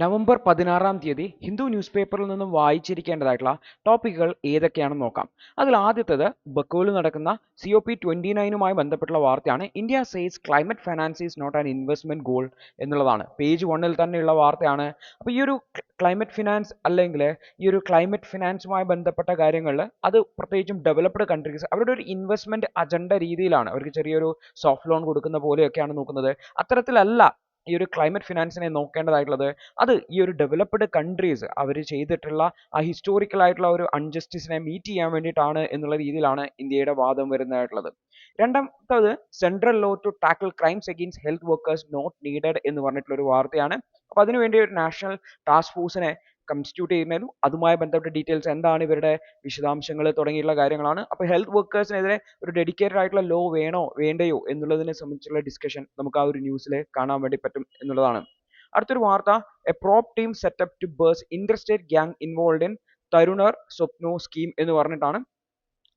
November 16-ാം തീയതി Hindu news പേപ്പറിൽ നിന്നും വായിച്ചിരിക്കേണ്ടതായിട്ടുള്ള ടോപ്പിക്കുകൾ ഏതൊക്കെയാണെന്ന് നോക്കാം. അതിൽ ആദ്യത്തേത് ബക്കോയിൽ നടക്കുന്ന COP29മായി ബന്ധപ്പെട്ടുള്ള വാർത്തയാണ്. India says climate finance is not an investment goal എന്നുള്ളതാണ്. പേജ് 1-ൽ തന്നെയുള്ള വാർത്തയാണ്. അപ്പോൾ ഈ ഒരു ക്ലൈമറ്റ് ഫിനാൻസ് അല്ലെങ്കിൽ ഈ ഒരു ക്ലൈമറ്റ് ഫിനാൻസുമായി ബന്ധപ്പെട്ട കാര്യങ്ങളിൽ അത് പ്രത്യേകിച്ചും ഡെവലപ്ഡ് കൺട്രീസ് അവരുടെ ഒരു ഇൻവെസ്റ്റ്മെന്റ് അജണ്ട രീതിയിലാണ്. അവർക്ക് ചെറിയൊരു സോഫ്റ്റ് ലോൺ കൊടുക്കുന്ന പോലെയൊക്കെയാണ് നോക്കുന്നത്. അത്തരത്തിലല്ല ഈ ഒരു ക്ലൈമറ്റ് ഫിനാൻസിനെ നോക്കേണ്ടതായിട്ടുള്ളത്. അത് ഈ ഒരു ഡെവലപ്ഡ് കൺട്രീസ് അവർ ചെയ്തിട്ടുള്ള ആ ഹിസ്റ്റോറിക്കൽ ആയിട്ടുള്ള ഒരു അൺജസ്റ്റിസിനെ മീറ്റ് ചെയ്യാൻ വേണ്ടിയിട്ടാണ് എന്നുള്ള രീതിയിലാണ് ഇന്ത്യയുടെ വാദം വരുന്നതായിട്ടുള്ളത്. രണ്ടാമത്തത് central law to tackle crimes against health workers not needed എന്ന് പറഞ്ഞിട്ടുള്ള ഒരു വാർത്തയാണ്. അപ്പോൾ അതിനുവേണ്ടി ഒരു നാഷണൽ ടാസ്ക് ഫോഴ്സിനെ കൺസ്റ്റിറ്റ്യൂട്ട് ചെയ്യുന്നതിനും അതുമായി ബന്ധപ്പെട്ട ഡീറ്റെയിൽസ് എന്താണ് ഇവരുടെ വിശദാംശങ്ങൾ തുടങ്ങിയിട്ടുള്ള കാര്യങ്ങളാണ്. അപ്പോൾ ഹെൽത്ത് വർക്കേഴ്സിനെതിരെ ഒരു ഡെഡിക്കേറ്റഡ് ആയിട്ടുള്ള ലോ വേണോ വേണ്ടയോ എന്നുള്ളതിനെ സംബന്ധിച്ചുള്ള ഡിസ്കഷൻ നമുക്ക് ആ ഒരു ന്യൂസിൽ കാണാൻ വേണ്ടി പറ്റും എന്നുള്ളതാണ്. അടുത്തൊരു വാർത്ത, a probe team set up to ബേഴ്സ് interstate gang involve in Taruner Swapna scheme എന്ന് പറഞ്ഞിട്ടാണ്.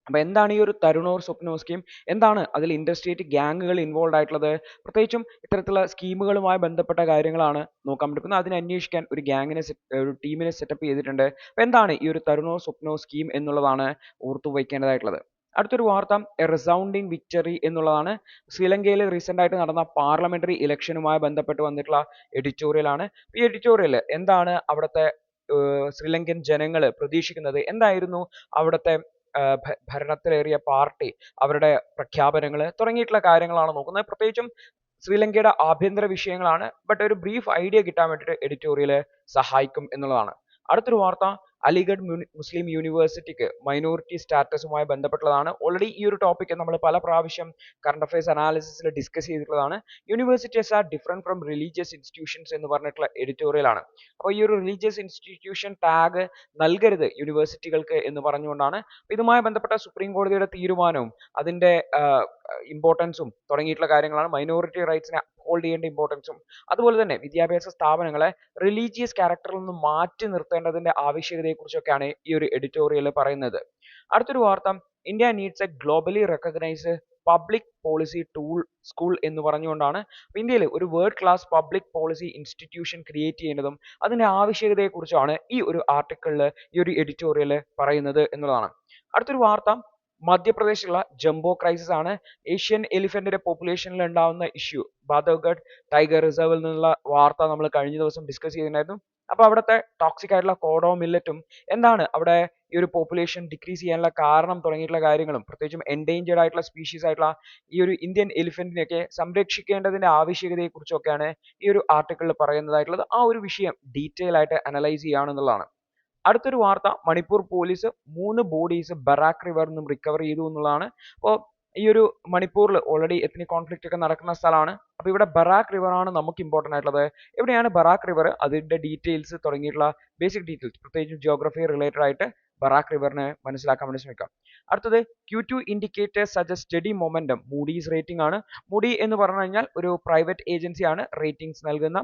അപ്പോൾ എന്താണ് ഈ ഒരു തരുണോർ സ്വപ്നോ സ്കീം, എന്താണ് അതിൽ ഇൻഡസ്ട്രിയേറ്റ് ഗ്യാങ്ങുകൾ ഇൻവോൾവ് ആയിട്ടുള്ളത്, പ്രത്യേകിച്ചും ഇത്തരത്തിലുള്ള സ്കീമുകളുമായി ബന്ധപ്പെട്ട കാര്യങ്ങളാണ് നോക്കാൻ പറ്റുന്നത്. അതിനെ അന്വേഷിക്കാൻ ഒരു ഗ്യാങ്ങിനെ ഒരു ടീമിനെ സെറ്റപ്പ് ചെയ്തിട്ടുണ്ട്. അപ്പോൾ എന്താണ് ഈ ഒരു തരുണോർ സ്വപ്നോ സ്കീം എന്നുള്ളതാണ് ഓർത്തു വയ്ക്കേണ്ടതായിട്ടുള്ളത്. അടുത്തൊരു വാർത്ത, എ റിസൗണ്ടിങ് വിക്ടറി എന്നുള്ളതാണ്. ശ്രീലങ്കയിൽ റീസെന്റ് ആയിട്ട് നടന്ന പാർലമെന്ററി ഇലക്ഷനുമായി ബന്ധപ്പെട്ട് വന്നിട്ടുള്ള എഡിറ്റോറിയൽ ആണ്. ഈ എഡിറ്റോറിയൽ എന്താണ് അവിടുത്തെ ശ്രീലങ്കൻ ജനങ്ങൾ പ്രതീക്ഷിക്കുന്നത്, എന്തായിരുന്നു അവിടുത്തെ ഭരണത്തിലേറിയ പാർട്ടി അവരുടെ പ്രഖ്യാപനങ്ങൾ തുടങ്ങിയിട്ടുള്ള കാര്യങ്ങളാണ് നോക്കുന്നത്. പ്രത്യേകിച്ചും ശ്രീലങ്കയുടെ ആഭ്യന്തര വിഷയങ്ങളാണ്. ബട്ട് ഒരു ബ്രീഫ് ഐഡിയ കിട്ടാൻ വേണ്ടിയിട്ട് എഡിറ്റോറിയൽ സഹായിക്കും എന്നുള്ളതാണ്. അടുത്തൊരു വാർത്ത, അലിഗഡ് മുസ്ലിം യൂണിവേഴ്സിറ്റിക്ക് മൈനോറിറ്റി സ്റ്റാറ്റസുമായി ബന്ധപ്പെട്ടുള്ളതാണ്. ഓൾറെഡി ഈ ഒരു ടോപ്പിക് നമ്മൾ പല പ്രാവശ്യം കറണ്ട് അഫയേഴ്സ് അനാലിസിസിൽ ഡിസ്കസ് ചെയ്തിട്ടുള്ളതാണ്. Universities are different from religious institutions എന്ന് പറഞ്ഞിട്ടുള്ള എഡിറ്റോറിയൽ ആണ്. അപ്പോൾ ഈ ഒരു റിലീജിയസ് ഇൻസ്റ്റിറ്റ്യൂഷൻ ടാഗ് നൽകരുത് യൂണിവേഴ്സിറ്റികൾക്ക് എന്ന് പറഞ്ഞുകൊണ്ടാണ്. ഇതുമായി ബന്ധപ്പെട്ട സുപ്രീം കോടതിയുടെ തീരുമാനവും അതിന്റെ ഇമ്പോർട്ടൻസും തുടങ്ങിയിട്ടുള്ള കാര്യങ്ങളാണ്. മൈനോറിറ്റി റൈറ്റ്സിനെ ഹോൾഡ് ചെയ്യേണ്ട ഇമ്പോർട്ടൻസും അതുപോലെ തന്നെ വിദ്യാഭ്യാസ സ്ഥാപനങ്ങളെ റിലീജിയസ് ക്യാരക്ടറിൽ നിന്ന് മാറ്റി നിർത്തേണ്ടതിന്റെ ആവശ്യകതയെക്കുറിച്ചൊക്കെയാണ് ഈ ഒരു എഡിറ്റോറിയൽ പറയുന്നത്. അടുത്തൊരു വാർത്ത, India needs A globally recognised public policy tool school എന്ന് പറഞ്ഞുകൊണ്ടാണ്. ഇന്ത്യയിൽ ഒരു world class public policy institution create ചെയ്യുന്നതും അതിന്റെ ആവശ്യകതയെക്കുറിച്ചാണ് ഈ ഒരു ആർട്ടിക്കിളിൽ ഈ ഒരു എഡിറ്റോറിയൽ പറയുന്നത് എന്നുള്ളതാണ്. അടുത്തൊരു വാർത്ത, മധ്യപ്രദേശിലുള്ള ജംബോ ക്രൈസിസ് ആണ്. ഏഷ്യൻ എലിഫന്റിന്റെ പോപ്പുലേഷനിൽ ഉണ്ടാവുന്ന ഇഷ്യൂ, ബാധവ്ഗഡ് ടൈഗർ റിസർവിൽ നിന്നുള്ള വാർത്ത നമ്മൾ കഴിഞ്ഞ ദിവസം ഡിസ്കസ് ചെയ്തിട്ടുണ്ടായിരുന്നു. അപ്പോൾ അവിടുത്തെ ടോക്സിക് ആയിട്ടുള്ള കോഡോ മില്ലറ്റും എന്താണ് അവിടെ ഈ ഒരു പോപ്പുലേഷൻ ഡിക്രീസ് ചെയ്യാനുള്ള കാരണം തുടങ്ങിയിട്ടുള്ള കാര്യങ്ങളും പ്രത്യേകിച്ചും എൻഡേഞ്ചേർഡ് ആയിട്ടുള്ള സ്പീഷീസ് ആയിട്ടുള്ള ഈ ഒരു ഇന്ത്യൻ എലിഫന്റിനെയൊക്കെ സംരക്ഷിക്കേണ്ടതിന്റെ ആവശ്യകതയെക്കുറിച്ചൊക്കെയാണ് ഈ ഒരു ആർട്ടിക്കിളിൽ പറയുന്നതായിട്ടുള്ളത്. ആ ഒരു വിഷയം ഡീറ്റെയിൽ ആയിട്ട് അനലൈസ് ചെയ്യുകയാണെന്നുള്ളതാണ്. അടുത്തൊരു വാർത്ത, മണിപ്പൂർ പോലീസ് 3 ബോഡീസ് ബറാക്ക് റിവറിൽ നിന്നും റിക്കവർ ചെയ്തു എന്നുള്ളതാണ്. അപ്പോൾ ഈ ഒരു മണിപ്പൂരിൽ ഓൾറെഡി എത്നിക് കോൺഫ്ലിക്റ്റ് ഒക്കെ നടക്കുന്ന സ്ഥലമാണ്. അപ്പോൾ ഇവിടെ ബറാക്ക് റിവർ ആണ് നമുക്ക് ഇമ്പോർട്ടൻ്റ് ആയിട്ടുള്ളത്. എവിടെയാണ് ബറാക്ക് റിവർ, അതിന്റെ ഡീറ്റെയിൽസ് തുടങ്ങിയിട്ടുള്ള ബേസിക് ഡീറ്റെയിൽസ് പ്രത്യേകിച്ച് ജിയോഗ്രഫി റിലേറ്റഡ് ആയിട്ട് ബറാക്ക് റിവറിനെ മനസ്സിലാക്കാൻ വേണ്ടി ശ്രമിക്കാം. അടുത്തത്, Q2 indicators suggest study momentum, Moody's rating ആണ്. മൂഡി എന്ന് പറഞ്ഞു കഴിഞ്ഞാൽ ഒരു പ്രൈവറ്റ് ഏജൻസിയാണ് റേറ്റിംഗ്സ് നൽകുന്ന.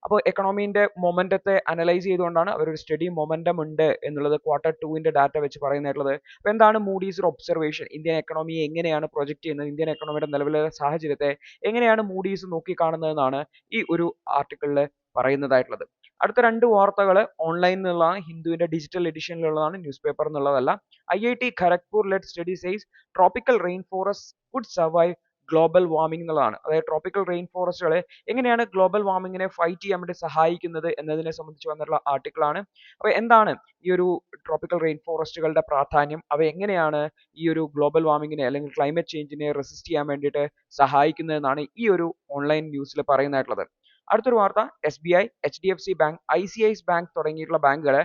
അപ്പോൾ എക്കണോമീന്റെ മൊമെന്റത്തെ അനലൈസ് ചെയ്തുകൊണ്ടാണ് അവരൊരു സ്റ്റഡി മൊമെന്റം ഉണ്ട് എന്നുള്ളത് Q2 ഡാറ്റ വെച്ച് പറയുന്നിട്ടുള്ളത്. അപ്പോൾ എന്താണ് മൂഡീസ് ഒബ്സർവേഷൻ, ഇന്ത്യൻ എക്കണോമിയെ എങ്ങനെയാണ് പ്രൊജക്ട് ചെയ്യുന്നത്, ഇന്ത്യൻ എക്കണോമിയുടെ നിലവിലെ സാഹചര്യത്തെ എങ്ങനെയാണ് മൂഡീസ് നോക്കിക്കാണുന്നതെന്നാണ് ഈ ഒരു ആർട്ടിക്കിളിൽ പറയുന്നതായിട്ടുള്ളത്. അടുത്ത 2 വാർത്തകൾ ഓൺലൈനിൽ നിന്നുള്ളതാണ്, ഹിന്ദുവിന്റെ ഡിജിറ്റൽ എഡിഷനിലുള്ളതാണ്, ന്യൂസ് പേപ്പർ എന്നുള്ളതല്ല. IIT Kharagpur led study says tropical rainforest could survive global warming എന്നുള്ളതാണ്. അതായത് ട്രോപ്പിക്കൽ റെയിൻ ഫോറസ്റ്റുകളെ എങ്ങനെയാണ് ഗ്ലോബൽ വാർമിങ്ങിനെ ഫൈറ്റ് ചെയ്യാൻ വേണ്ടി സഹായിക്കുന്നത് എന്നതിനെ സംബന്ധിച്ച് വന്നിട്ടുള്ള ആർട്ടിക്കിൾ ആണ്. അപ്പോൾ എന്താണ് ഈ ഒരു ട്രോപ്പിക്കൽ റെയിൻ ഫോറസ്റ്റുകളുടെ പ്രാധാന്യം, അവ എങ്ങനെയാണ് ഈ ഒരു ഗ്ലോബൽ വാർമിങ്ങിനെ അല്ലെങ്കിൽ ക്ലൈമറ്റ് ചേഞ്ചിനെ റെസിസ്റ്റ് ചെയ്യാൻ വേണ്ടിയിട്ട് സഹായിക്കുന്നതെന്നാണ് ഈ ഒരു ഓൺലൈൻ ന്യൂസിൽ പറയുന്നതായിട്ടുള്ളത്. അടുത്തൊരു വാർത്ത, SBI, HDFC bank, ICICI bank തുടങ്ങിയിട്ടുള്ള ബാങ്കുകൾ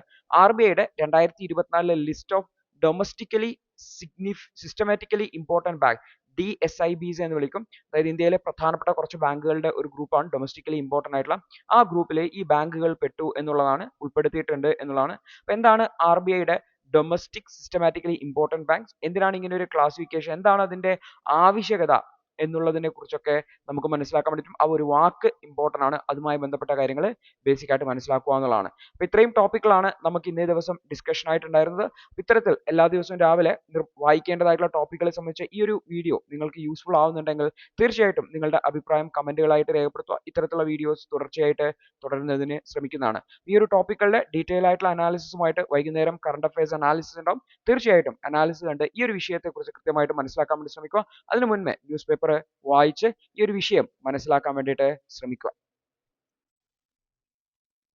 RBIയുടെ 2024 list of domestically systematically important bank, DSIBs എന്ന് വിളിക്കും. അതായത് ഇന്ത്യയിലെ പ്രധാനപ്പെട്ട കുറച്ച് ബാങ്കുകളുടെ ഒരു ഗ്രൂപ്പാണ് ഡൊമസ്റ്റിക്കലി ഇമ്പോർട്ടന്റ് ആയിട്ടുള്ള. ആ ഗ്രൂപ്പിൽ ഈ ബാങ്കുകൾ പെട്ടു എന്നുള്ളതാണ്, ഉൾപ്പെടുത്തിയിട്ടുണ്ട് എന്നുള്ളതാണ്. അപ്പോൾ എന്താണ് RBIയുടെ ഡൊമസ്റ്റിക് സിസ്റ്റമാറ്റിക്കലി ഇമ്പോർട്ടന്റ് ബാങ്ക്സ്, എന്തിനാണ് ഇങ്ങനെ ഒരു ക്ലാസിഫിക്കേഷൻ, എന്താണ് അതിന്റെ ആവശ്യകത, എന്നുള്ളതിനെ കുറിച്ചൊക്കെ നമുക്ക് മനസ്സിലാക്കാൻ വേണ്ടിയിട്ടും ആ ഒരു വാക്ക് ഇമ്പോർട്ടൻ്റ് ആണ്. അതുമായി ബന്ധപ്പെട്ട കാര്യങ്ങൾ ബേസിക് ആയിട്ട് മനസ്സിലാക്കുക എന്നുള്ളതാണ്. അപ്പോൾ ഇത്രയും ടോപ്പിക്കുകളാണ് നമുക്ക് ഇന്നേ ദിവസം ഡിസ്കഷൻ ആയിട്ടുണ്ടായിരുന്നത്. ഇത്തരത്തിൽ എല്ലാ ദിവസവും രാവിലെ വായിക്കേണ്ടതായിട്ടുള്ള ടോപ്പിക്കുകളെ സംബന്ധിച്ച് ഈ ഒരു വീഡിയോ നിങ്ങൾക്ക് യൂസ്ഫുൾ ആവുന്നുണ്ടെങ്കിൽ തീർച്ചയായിട്ടും നിങ്ങളുടെ അഭിപ്രായം കമന്റുകളായിട്ട് രേഖപ്പെടുത്തുക. ഇത്തരത്തിലുള്ള വീഡിയോസ് തുടർച്ചയായിട്ട് തുടരുന്നതിന് ശ്രമിക്കുന്നതാണ്. ഈ ഒരു ടോപ്പിക്കുകളുടെ ഡീറ്റെയിൽ ആയിട്ടുള്ള അനാലിസിസുമായിട്ട് വൈകുന്നേരം കറണ്ട് അഫയേഴ്സ് അനാലിസിസ് ഉണ്ടാവും. തീർച്ചയായിട്ടും അനാലിസിസ് കണ്ട് ഈ ഒരു വിഷയത്തെക്കുറിച്ച് കൃത്യമായിട്ട് മനസ്സിലാക്കാൻ വേണ്ടി ശ്രമിക്കുക. അതിനു മുൻപേ ന്യൂസ് പേപ്പർ വായിച്ച് ഈ ഒരു വിഷയം മനസ്സിലാക്കാൻ വേണ്ടിയിട്ട് ശ്രമിക്കുക.